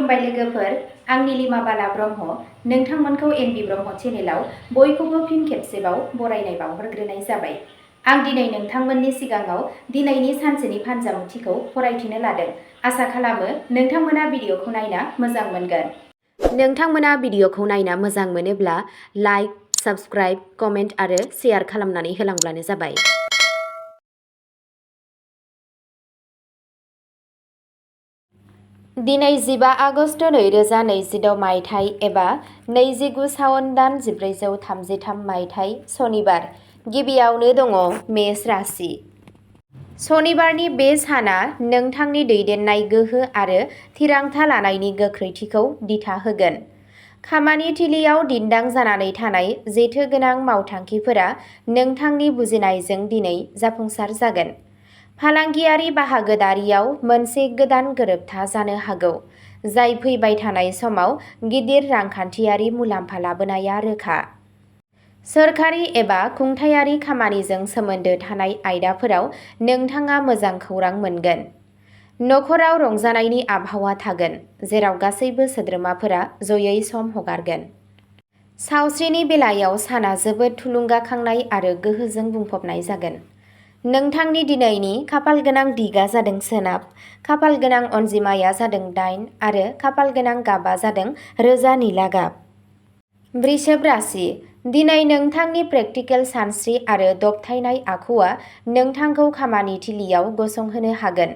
खुलुमबाय लोगोफोर, आं नीलिमा बाला ब्रह्म नोंथांमोनखौ एनबि ब्रह्म चेनेलाव बयखौबो फिन खेबसेबाव बरायनाय बावहरग्रोनाय जाबाय। आं दिनै नोंथांमोननि सिगाङाव दिनैनि सानसेनि फानजामुथिखौ फरायथिनो लादों। आसा खालामो नोंथांमोना भिडिअखौ नायना मोजां मोनगोन। नोंथांमोना भिडिअखौ नायना मोजां मोनोब्ला लाइक, साबस्क्राइब, कमेन्ट आरो शेयार खालामनानै होलांब्लानो जाबाय। दिनै 15 आगस्ट 2026 मायथाइ एबा 29 सावन दान 1433 मायथाइ सनिबार। गिबियावनो दङ मेष राशि। सनिबारनि बे साना नोंथांनि दैदेननाय गोहो आरो थिरांथा लानायनि गोख्रैथिखौ दिथा होगोन। खामानि थिलियाव दिन्दां जानानै थानाय जेथो गोनां मावथांखिफोरा नोंथांनि बुजिनायजों दिनै जाफुंसार जागोन। फालांगियारि बाहागोदारियाव मोनसे गोदान गोरोबथा जानो हागौ, जाय फैबाय थानाय समाव गिदिर रांखान्थियारि मुलाम्फा लाबोनाया रोखा। सोरखारि एबा खुंथायारि खामानिजों सोमोन्दो थानाय आयदाफोराव नोंथाङा मोजां खौरां मोनगोन। नखराव रंजानायनि आबहावा थागोन, जेराव गासैबो सोद्रोमाफोरा जयै सम हगारगोन। सावस्रिनि बेलायाव साना जोबोद थुलुंगाखांनाय आरो गोहोजों बुंफबनाय जागोन। नोंथांनि दिनैनि खाफाल गोनां दिगा जादों सोनाब, खाफाल गोनां अनजिमाया जादों 8 आरो खाफाल गोनां गाबा जादों रोजा निला गाब। वृषभ राशि। दिनै नोंथांनि प्रेक्टिकेल सानस्रि आरो दबथायनाय आखुआ नोंथांखौ खामानि थिलियाव गसंहोनो हागोन।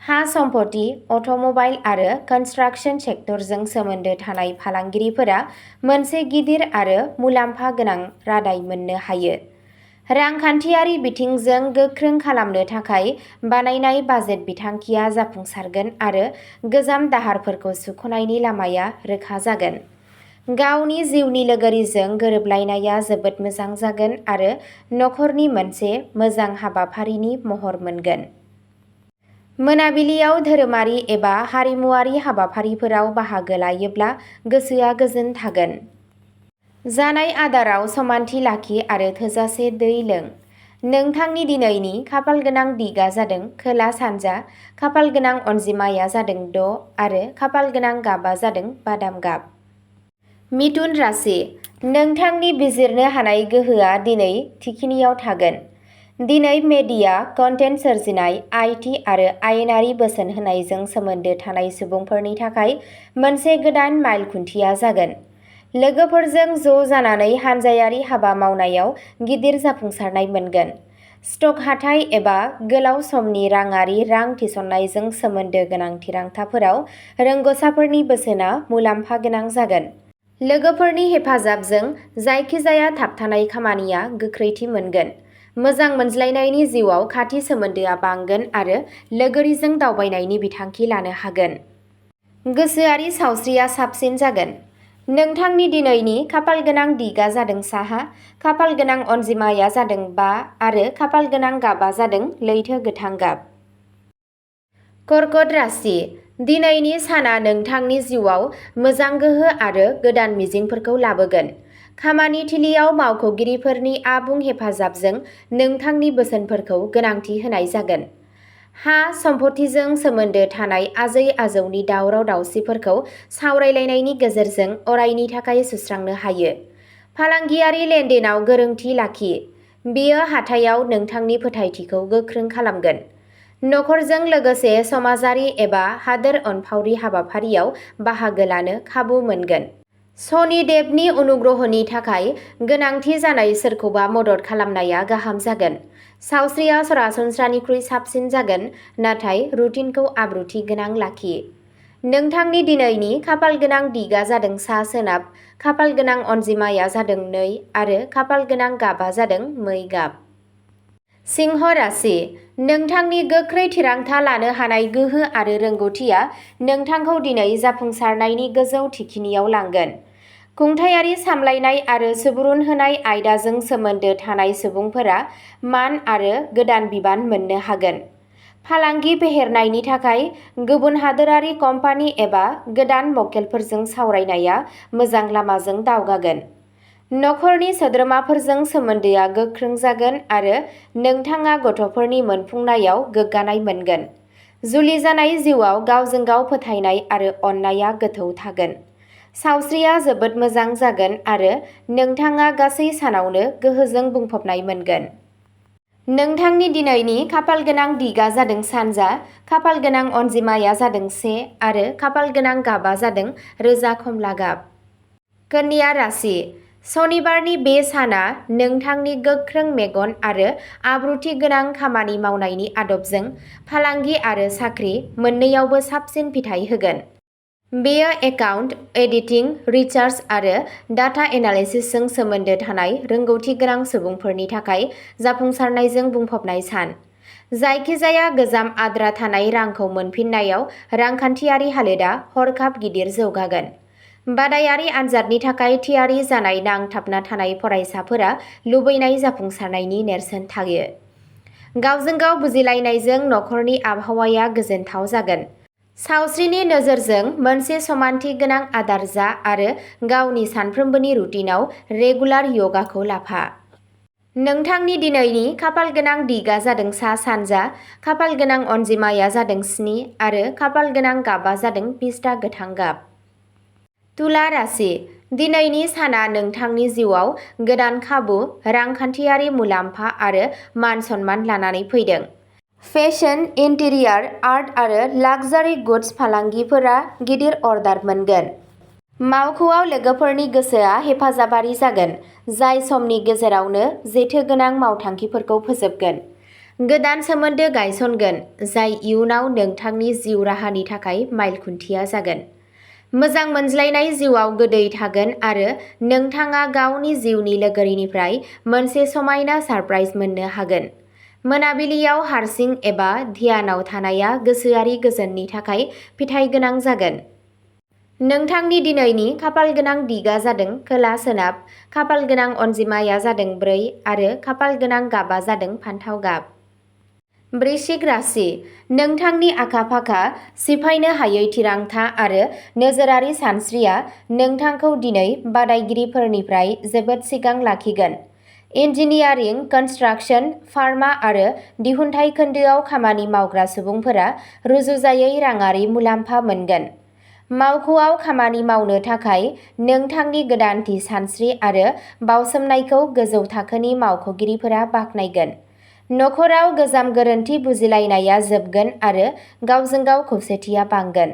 हा सम्पति, अट'मबाइल आरो कन्स्ट्राक्सन सेक्टरजों सोमोन्दो थानाय फालांगिरिफोरा मोनसे गिदिर आरो मुलाम्फा गोनां रादाय मोननो हायो। रांखान्थियारि बिथिंजों गोख्रों खालामनो थाखाय बानायनाय बाजेट बिथांखिया जाफुंसारगोन आरो गोजाम दाहारफोरखौ सुख'नायनि लामाया रोखा जागोन। गावनि जिउनि लोगोरिजों गोरोबलायनाया जोबोद मोजां जागोन आरो नखरनि मोनसे मोजां हाबाफारिनि महर मोनगोन। मोनाबिलियाव धोरोमारि एबा हारिमुआरि हाबाफारिफोराव बाहागो लायोब्ला गोसोआ गोजोन थागोन। जानाय आदाराव समानथि लाखि आरो थोजासे दै लों। नोंथांनि दिनैनि खाफाल गोनां दिगा जादों खोला सानजा, खाफाल गोनां अनजिमाया जादों 6 आरो खाफाल गोनां गाबा जादों बादाम गाब। मिथुन राशि। नोंथांनि बिजिरनो हानाय गोहोआ दिनै थिखिनियाव थागोन। दिनै मेडिया, कन्टेन्ट सोरजिनाय, IT आरो आयेनारि बोसोन होनायजों सोमोन्दो थानाय सुबुंफोरनि थाखाय मोनसे गोदान माइल खुन्थिया जागोन। लोगोफोरजों ज' जानानै हानजायारि हाबा मावनायाव गिदिर जाफुंसारनाय मोनगोन। स्टक हाथाइ एबा गोलाव समनि राङारि रां थिसननायजों सोमोन्दो गोनां थिरांथाफोराव रोंग'साफोरनि बोसोनआ मुलाम्फा गोनां जागोन। लोगोफोरनि हेफाजाबजों जायखिजाया थाबथानाय खामानिया गोख्रैथि मोनगोन। मोजां मोनज्लायनायनि जिउआव खाथि सोमोन्दोआ बांगोन आरो लोगोरिजों दावबायनायनि बिथांखि लानो हागोन। गोसोआरि सावस्रिया साबसिन जागोन। नोंथांनि दिनैनि खाफाल गोनां दिगा जादों साहा, खाफाल गोनां अनजिमाया जादों 5 आरो खाफाल गोनां गाबा जादों लैथो गोथां गाब। कर्कट राशि। दिनैनि साना नोंथांनि जिउआव मोजां गोहो आरो गोदान मिजिंफोरखौ लाबोगोन। खामानि थिलियाव मावख'गिरिफोरनि आबुं हेफाजाबजों नोंथांनि बोसोनफोरखौ गोनांथि होनाय जागोन। हा सम्पतिजों सोमोन्दो थानाय आजै-आजौनि दावराव-दावसिफोरखौ सावरायलायनायनि गेजेरजों अरायनि थाखाय सुस्रांनो हायो। फालांगियारि लेनदेनाव गोरोंथि लाखि। बेयो हाथायाव नोंथांनि फोथायथिखौ गोख्रों खालामगोन। नखरजों लोगोसे समाजारि एबा हादोर अनफावरि हाबाफारियाव बाहागो लानो खाबु मोनगोन। शनि देबनि अनुग्रहनि थाखाय गोनांथि जानाय सोरखौबा मदद खालामनाया गाहाम जागोन। सावस्रिया सरासनस्रानिख्रुइ साबसिन जागोन, नाथाय रुटिनखौ आब्रुथि गोनां लाखि। नोंथांनि दिनैनि खाफाल गोनां दिगा जादों सा-सोनाब, खाफाल गोनां अनजिमाया जादों 2 आरो खाफाल गोनां गाबा जादों मै गाब। सिंह राशि। नोंथांनि गोख्रै थिरांथा लानो हानाय गोहो आरो रोंग'थिया नोंथांखौ दिनै जाफुंसारनायनि गोजौ थिखिनियाव लांगोन। खुंथायारि सामलायनाय आरो सुबुरुन होनाय आयदाजों सोमोन्दो थानाय सुबुंफोरा मान आरो गोदान बिबान मोननो हागोन। फालांगि फेहेरनायनि थाखाय गुबुन हादोरारि कम्पानि एबा गोदान मक्केलफोरजों सावरायनाया मोजां लामाजों दावगागोन। नखरनि सोद्रोमाफोरजों सोमोन्दोआ गोख्रों जागोन आरो नोंथाङा गथ'फोरनि मोनफुंनायाव गोग्गानाय मोनगोन। जुलि जानाय जिउआव गावजों गाव फोथायनाय आरो अननायआ गोथौ थागोन। सावस्रिया जोबोद मोजां जागोन आरो नोंथाङा गासै सानावनो गोहोजों बुंफबनाय मोनगोन। नोंथांनि दिनैनि खाफाल गोनां दिगा जादों सानजा, खाफाल गोनां अनजिमाया जादों 1 आरो खाफाल गोनां गाबा जादों रोजा खमला गाब। कन्या राशि। सनिबारनि बे साना नोंथांनि गोख्रों मेगन आरो आब्रुथि गोनां खामानि मावनायनि आदबजों फालांगि आरो साख्रि मोन्नैयावबो साबसिन फिथाय होगोन। बेयो एकाउन्ट एडिटिं, रिसार्च आरो डाटा एनालिसिसजों सोमोन्दो थानाय रोंगौथि गोनां सुबुंफोरनि थाखाय जाफुंसारनायजों बुंफबनाय सान। जायखिजाया गोजाम आद्रा थानाय रांखौ मोनफिननायाव रांखान्थियारि हालोदआ हरखाब गिदिर जौगागोन। बादायारि आनजादनि थाखाय थियारि जानाय नांथाबना थानाय फरायसाफोरा लुबैनाय जाफुंसारनायनि नेरसोन थायो। गावजों गाव बुजिलायनायजों नखरनि आबहावाया गोजोनथाव जागोन। सावस्रिनि नोजोरजों मोनसे समानथि गोनां आदार जा आरो गावनि सानफ्रोमबोनि रुटिनआव रेगुलार य'गाखौ लाफा। नोंथांनि दिनैनि खाफाल गोनां दिगा जादों सा-सानजा, खाफाल गोनां अनजिमाया जादों 7 आरो खाफाल गोनां गाबा जादों पिस्ता गोथां गाब। तुला राशि। दिनैनि साना नोंथांनि जिउआव गोदान खाबु, रांखान्थियारि मुलाम्फा आरो मान-सन्मान लानानै फैदों। फेशन, इन्टिरियर, आर्ट आरो लाक्जारि गुड्स फालांगिफोरा गिदिर अर्डार मोनगोन। मावख'आव लोगोफोरनि गोसोआ हेफाजाबारि जागोन, जाय समनि गेजेरावनो जेथोगोनां मावथांखिफोरखौ फोजोबगोन। गोदान सोमोन्दो गायसनगोन, जाय इयुनाव नोंथांनि जिउ राहानि थाखाय माइल खुन्थिया जागोन। मोजां मोनज्लायनाय जिउआव गोदै थागोन आरो नोंथाङा गावनि जिउनि लोगोरिनिफ्राय मोनसे समायना सारप्राइज मोननो हागोन। मोनाबिलियाव हारसिं एबा ध्यानआव थानाया गोसोआरि गोजोननि थाखाय फिथायगोनां जागोन। नोंथांनि दिनैनि खाफाल गोनां दिगा जादों खोला-सोनाब, खाफाल गोनां अनजिमाया जादों 4 आरो खाफाल गोनां गाबा जादों फान्थाव गाब। वृश्चिक राशि। नोंथांनि आखा-फाखा, सिफायनो हायै थिरांथा आरो नोजोरारि सानस्रिया नोंथांखौ दिनै बादायगिरिफोरनिफ्राय जोबोद सिगां लाखिगोन। इन्जिनियारिं, कनस्ट्राक्सन, फार्मा आरो दिहुनथाय खोन्दोआव खामानि मावग्रा सुबुंफोरा रुजुजायै राङारि मुलाम्फा मोनगोन। मावख'आव खामानि मावनो थाखाय नोंथांनि गोदानथि सानस्रि आरो बावसोमनायखौ गोजौ थाखोनि मावख'गिरिफोरा बाख्नायगोन। नखराव गोजाम गोरोन्थि बुजिलायनाया जोबगोन आरो गावजों गाव खौसेथिया बांगोन।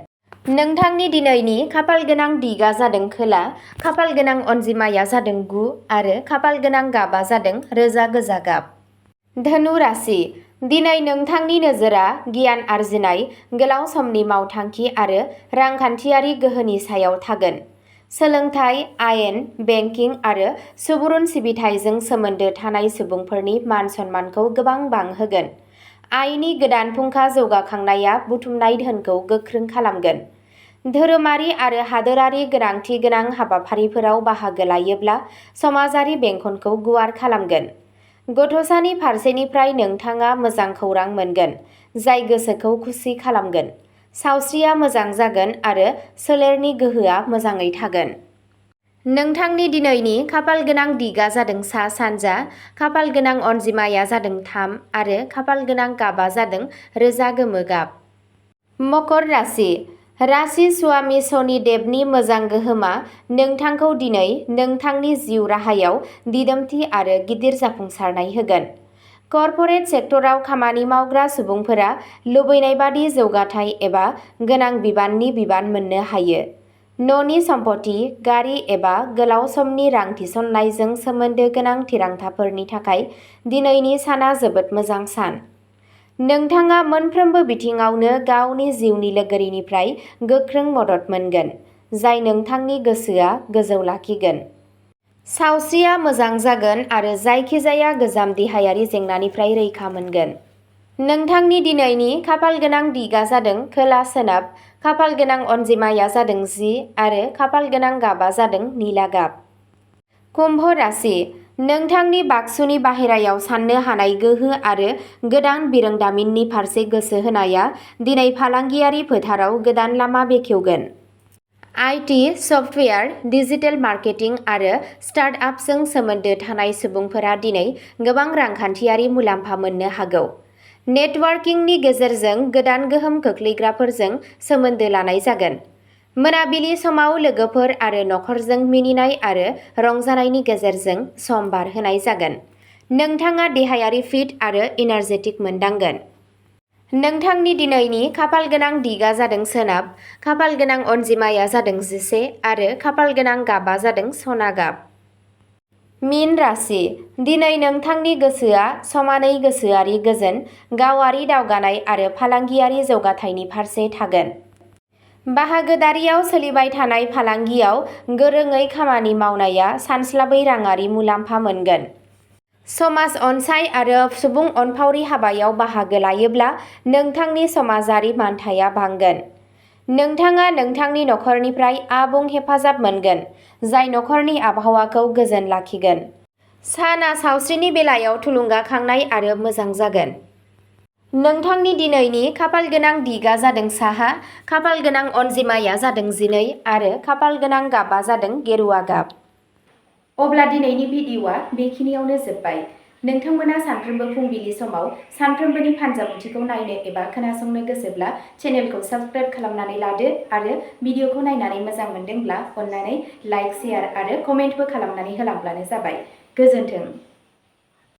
नोंथांनि दिनैनि खाफाल गोनां दिगा जादों खोला, खाफाल गोनां अनजिमाया जादों 9 आरो खाफाल गोनां गाबा जादों रोजा गोजा गाब। धनु राशि। दिनै नोंथांनि नोजोरा गियान आरजिनाय, गोलाव समनि मावथांखि आरो रांखान्थियारि गोहोनि सायाव थागोन। सोलोंथाय, आयेन, बेंकिं आरो सुबुरुन सिबिथायजों सोमोन्दो थानाय सुबुंफोरनि मान-सन्मानखौ गोबां बांहोगोन। आयनि गोदान फुंखा जौगाखांनाया बुथुमनाय धोनखौ गोख्रों खालामगोन। धोरोमारि आरो हादोरारि गोनांथि गोनां हाबाफारिफोराव बाहागो लायोब्ला समाजारि बेंखनखौ गुवार खालामगोन। गथ'सानि फारसेनिफ्राय नोंथाङा मोजां खौरां मोनगोन, जाय गोसोखौ खुसि खालामगोन। सावस्रिया मोजां जागोन आरो सोलेरनि गोहोआ मोजाङै थागोन। नोंथांनि दिनैनि खाफाल गोनां दिगा जादों सा-सानजा, खाफाल गोनां अनजिमाया जादों 3 आरो खाफाल गोनां गाबा जादों रोजा गोमो गाब। मकर राशि। राशि स्वामी शनि देबनि मोजां गोहोमा नोंथांखौ दिनै नोंथांनि जिउ राहायाव दिदोमथि आरो गिदिर जाफुंसारनाय होगोन। कर्परेट सेक्टराव खामानि मावग्रा सुबुंफोरा लुबैनाय बादि जौगाथाय एबा गोनां बिबाननि बिबान मोननो हायो। न'नि सम्पथि, गारि एबा गोलाव समनि रां थिसननायजों सोमोन्दो गोनां थिरांथाफोरनि थाखाय दिनैनि साना जोबोद मोजां सान। नोंथाङा मोनफ्रोमबो बिथिङावनो गावनि जिउनि लोगोरिनिफ्राय गोख्रों मदद मोनगोन, जाय नोंथांनि गोसोआ गोजौ लाखिगोन। सावस्रिया मोजां जागोन आरो जायखिजाया गोजाम देहायारि जेंनानिफ्राय रैखा मोनगोन। नोंथांनि दिनैनि खाफाल गोनां दिगा जादों खोला-सोनाब, खाफाल गोनां अनजिमाया जादों 10 आरो खाफाल गोनां गाबा जादों निला गाब। कुम्भ राशि। नोंथांनि बाक्सुनि बाहेरायाव साननो हानाय गोहो आरो गोदान बिरोंदामिननि फारसे गोसो होनाया दिनै फालांगियारि फोथाराव गोदान लामा बेखेवगोन। आईटी, सफ्टवेयार, डिजिटेल मार्केटिं आरो स्टार्टआपजों सोमोन्दो थानाय सुबुंफोरा दिनै गोबां रांखान्थियारि मुलाम्फा मोननो हागौ। नेटवार्किंनि गेजेरजों गोदान गोहोम खोख्लैग्राफोरजों सोमोन्दो लानाय जागोन। मोनाबिलि समाव लोगोफोर आरो नखरजों मिनिनाय आरो रंजानायनि गेजेरजों सम बारहोनाय जागोन। नोंथाङा देहायारि फिट आरो एनार्जेटिक मोनदांगोन। नोंथांनि दिनैनि खाफालगोनां दिगा जादों सोनाब, खाफालगोनां अनजिमाया जादों 11 आरो खाफालगोनां गाबा जादों सना गाब। मीन राशि। दिनै नोंथांनि गोसोआ समानै गोसोआरि गोजोन, गावारि दावगानाय आरो फालांगियारि जौगाथायनि फारसे थागोन। बाहागोदारियाव सोलिबाय थानाय फालांगियाव गोरोङै खामानि मावनाया सानस्लाबै राङारि मुलाम्फा मोनगोन। समाज अनसाय आरो सुबुं अनफावरि हाबायाव बाहागो लायोब्ला नोंथांनि समाजारि मानथाया बांगोन। नोंथाङा नोंथांनि नखरनिफ्राय आबुं हेफाजाब मोनगोन, जाय नखरनि आबहावाखौ गोजोन लाखिगोन। साना सावस्रिनि बेलायाव थुलुंगाखांनाय आरो मोजां जागोन। नोंथांनि दिनैनि खाफालगोनां दिगा जादों साहा, खाफालगोनां अनजिमाया जादों 12 आरो खाफालगोनां गाबा जादों गेरुवा गाब। अब्ला दिनैनि भिडिअ'आ बेखिनियावनो जोब्बाय। नोंथांमोना सानफ्रोमबो फुंबिलि समाव सानफ्रोमबोनि फानजामुथिखौ नायनो एबा खोनासंनो गोसोब्ला चेनेलखौ साबस्क्राइब खालामनानै लादो आरो भिडिअ'खौ नायनानै मोजां मोनदोंब्ला अन्नानै लाइक, शेयार आरो कमेन्टबो खालामनानै होलांब्लानो जाबाय। गोजोन्थों।